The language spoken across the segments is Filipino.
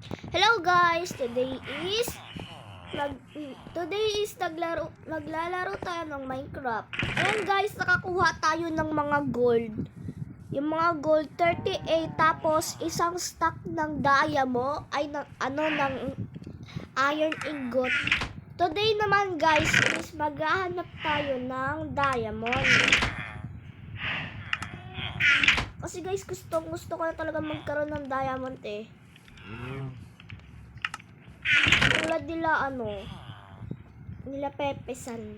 Hello guys, maglalaro tayo ng Minecraft. Ayan guys, nakakuha tayo ng mga gold. Yung mga gold 38 tapos isang stack ng diamond ay ng iron ingot. Today naman guys, is maghahanap tayo ng diamond. Kasi guys, gusto ko na talaga magkaroon ng diamond eh. Tulad nila nila Pepesan.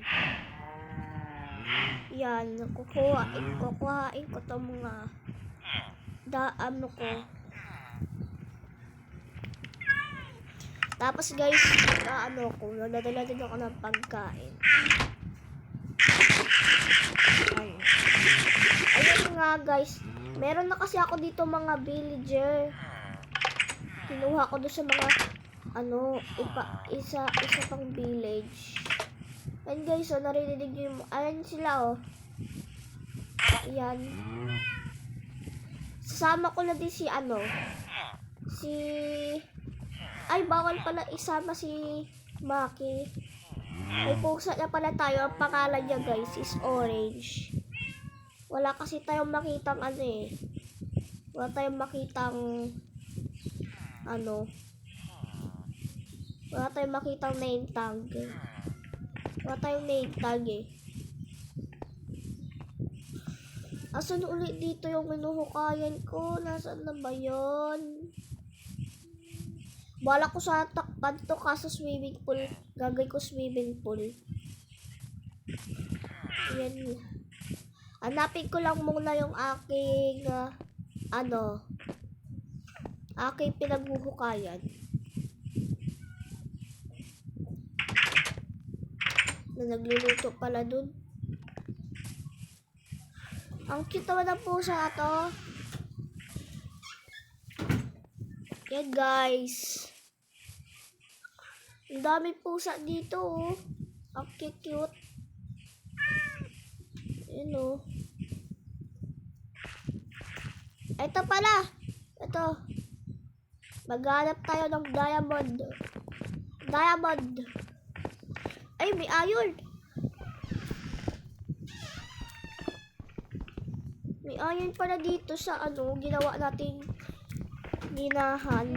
Yan, kukuhain ko itong mga ko. Tapos guys, nadadala din ako ng pagkain. Ayun nga guys, meron na kasi ako dito mga villager. Kinuha ko doon sa mga isa pang village. Ayan guys, narinig nyo yung, ayan sila ayan. Sasama ko na din ay bawal pala isama si Maki. May pusa na pala tayo, ang pangalan niya guys is Orange. Wala kasi tayong makitang wala tayong makitang wala tayong makitang name tag. Wala tayong name tag eh. Asan ulit dito yung minuhukayan ko? Nasaan na ba yun? Bala ko sa takpan to kaso swimming pool. Gagay ko swimming pool. Yan. Hanapin ko lang muna yung aking aking pinaghuhukayan. Na nagluluto pala dun. Ang cute naman ang pusa to. Yan guys. Ang daming pusa dito Ang cute. Yan Ito pala. Ito. Maghanap tayo ng diamond. Ay, may iron. May iron pala dito sa ginawa nating minahan.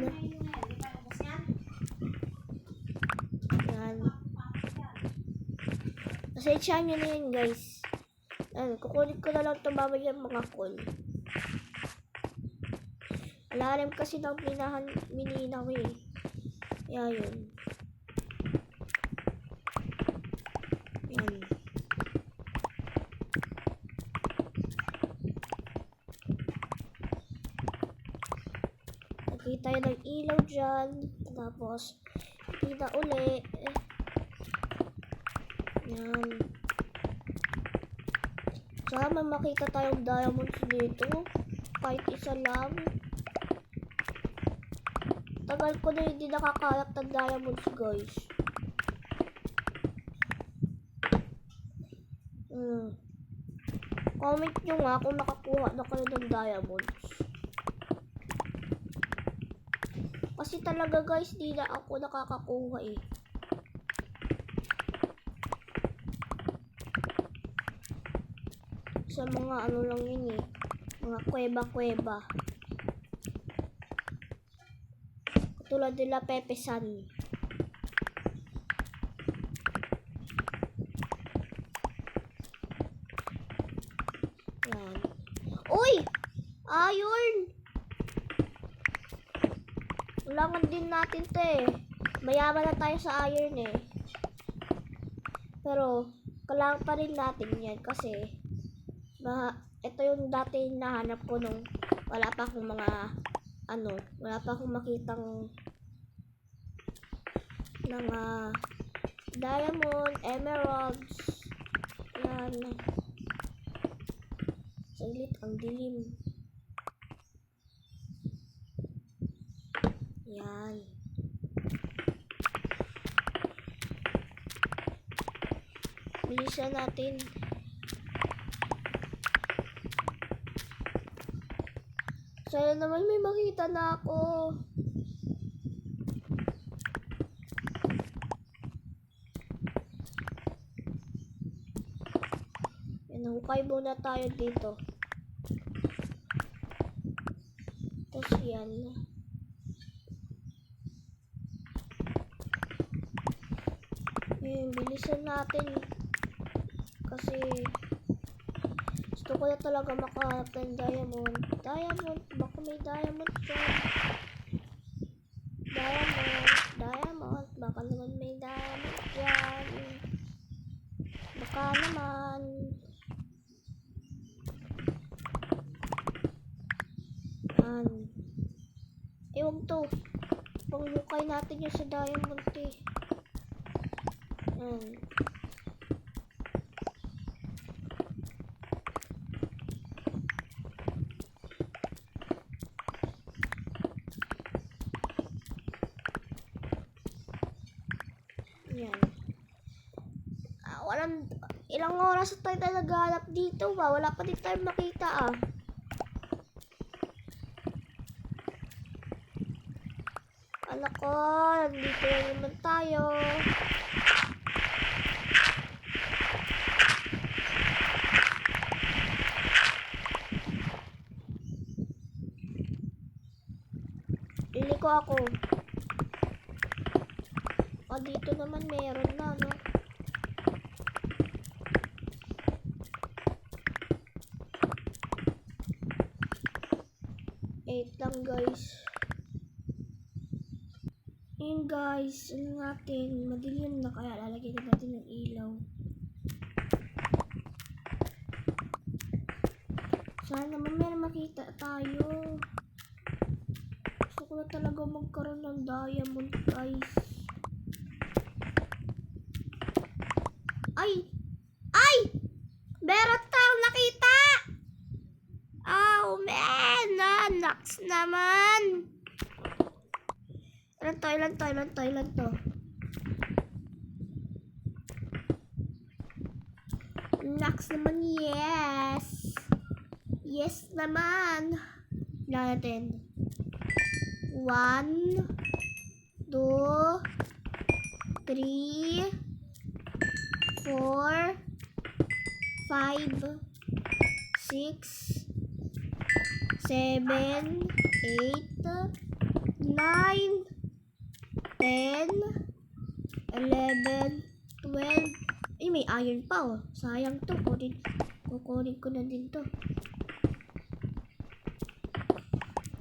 Yan. Pasensya nyo na yun guys. Kukunin ko na lang ito mamaya mga coal. Alarim kasi ng mininaw eh. Yan yun. Yan. Nakita tayo ng ilaw dyan. Tapos, kita uli. Yan. Sana makita tayong diamonds dito. Kahit isa lang. Tagal ko na hindi nakakalat ng diamonds guys. Comment nyo nga kung nakakuha na kayo ng diamonds. Kasi talaga guys, di na ako nakakakuha eh. Sa mga lang yun eh. Mga kuweba. Tulad nila Pepesan. Yan. Uy! Iron! Kailangan din natin to eh. Mayaman na tayo sa iron eh. Pero, kailangan pa rin natin yan kasi ito yung dati nahanap ko nung wala pa akong wala pa akong makitang diamond, emeralds. Yan. Saglit, ang dilim. Yan. Bilisan natin. Sana naman may makita na ako. Okay muna tayo dito. Tapos yan. Bilisan natin. Kasi gusto ko na talaga makahanap ng diamond. Diamond. Baka may diamond dyan. Diamond. Baka naman may diamond dyan. Baka naman. Yan. Huwag to. Panghukay natin yung sa diamond eh. Yan. Yan. Ilang oras tayo naghahanap dito ba? Wala pa din tayo makita ah. Anak ko, nandito na naman tayo. Liliko ako. Dito naman meron na, no? Eight lang, guys. Yun, guys. Ano natin? Madilim na kaya lalagyan natin ng ilaw. Sana naman meron makita tayo. Gusto ko na talaga magkaroon ng diamond, guys. Ay! Meron tayong nakita! Oh, man! Naks naman! Ilan to? Naks naman, yes! Yes naman! Wala natin. 1, 2, 3, 4, 5, 6, 7, 8, 9, 10, 11, 12. May iron pa oh. Sayang to. Kukunin ko na din to.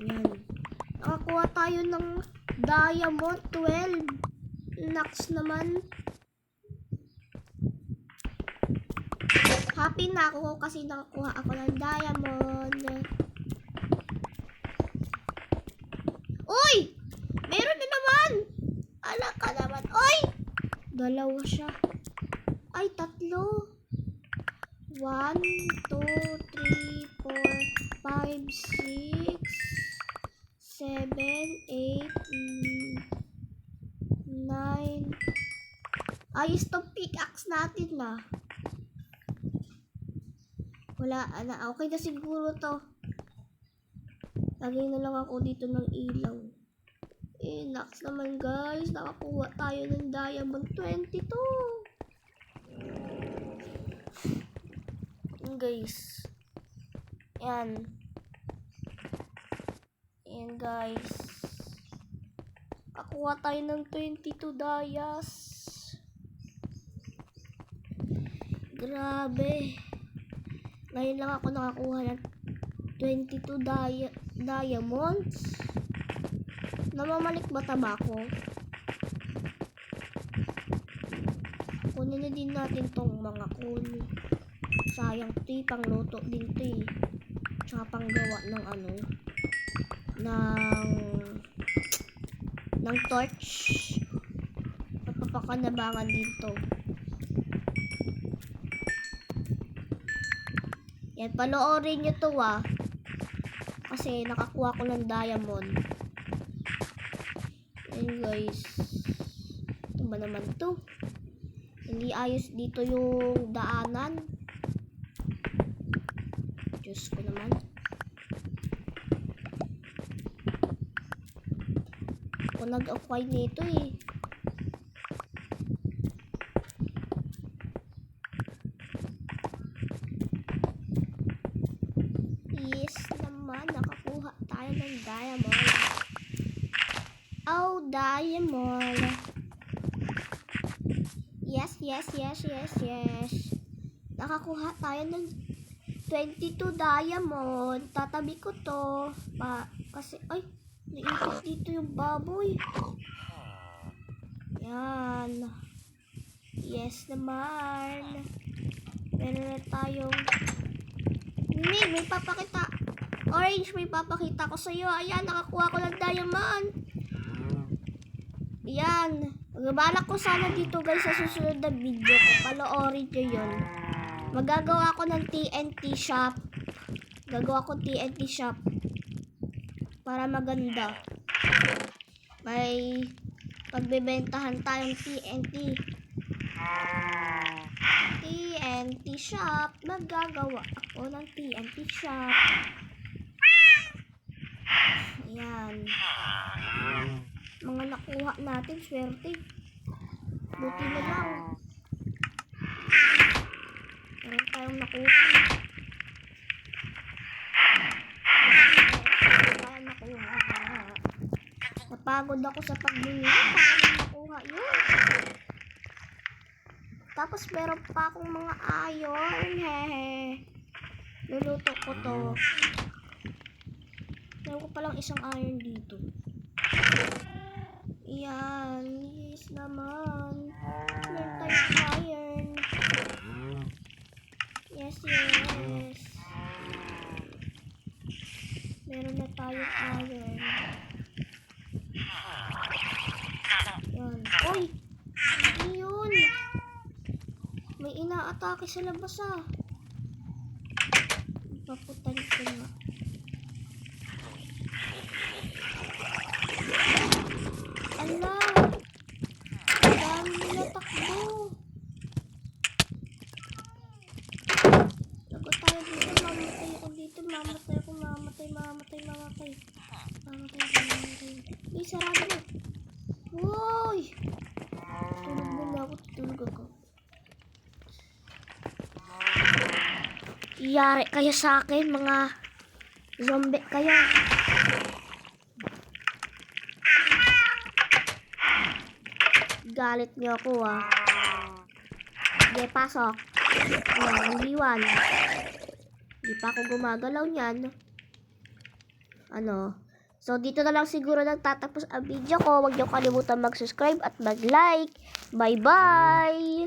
Yan. Nakakuha tayo ng diamond 12. Naks naman. Happy na ako kasi nakakuha ako ng diamond. Uy! Meron na naman! Ala ka naman. Uy! Dalawa siya. Ay, tatlo. 1, 2, 3, 4, 5, 6, 7, 8, 9. Ayos tong pickaxe natin na. Wala na. Okay na siguro to. Lagay na lang ako dito ng ilaw. Naks naman, guys. Nakakuha tayo ng diamond 22. Guys. Yan, guys. Nakakuha tayo ng 22 dayas. Grabe. Ngayon lang ako nakakuha ng 22 diamonds. Namamalik ba ako? Kunin na din natin tong mga coal. Sayang to, pang luto din to eh. Tsaka pang gawa ng ng torch. Papapakanabangan din to. Yan, panoorin nyo to ah. Kasi nakakuha ko ng diamond. Yan guys. Ito ba naman to? Hindi ayos dito yung daanan. Diyos ko naman. Ako nag-acquire nito eh. Oh, diamond. Yes, yes, yes, yes, yes. Nakakuha tayo ng 22 diamond. Tatabi ko to. Kasi, ay, naipit dito yung baboy. Yan. Yes naman. Meron na tayong... may papakita. Orange, may papakita ko sa'yo. Ayan, nakakuha ko ng diamond. Yan. Balak ko sana dito guys sa susunod na video ko. Panoorin nyo yun. Magagawa ko ng TNT shop. Gagawa ko TNT shop. Para maganda. May pagbebentahan tayong TNT. TNT shop. Magagawa ako ng TNT shop. Ayan. Mga nakuha natin, swerte. Buti na lang. Meron tayong nakuha. Napagod ako sa pagbili. Paano nakuha yun? Tapos meron pa akong mga iron. Hehe. Luluto ko to. Meron ko palang isang iron dito. Yan. Yes naman. Meron tayong iron. Yes, yes. Meron na tayong iron. Yan. Uy! Hindi yun. May inaatake sa labas ah. Paputan ko na. Ala! Dami nila takbo. Lagot tayo dito. Mamatay ako dito. Mamatay ako. Mamatay. Ay, sarado na. Woy! Tulog muna ako. Tulog ako. Iyari kayo sa akin, mga zombie kayo. Galit niyo ako ah. Sige, pasok. Ayan, liwan. Hindi pa ako gumagalaw niyan. Ano? So, dito na lang siguro nagtatapos ang video ko. Huwag niyo kalimutan mag-subscribe at mag-like. Bye-bye!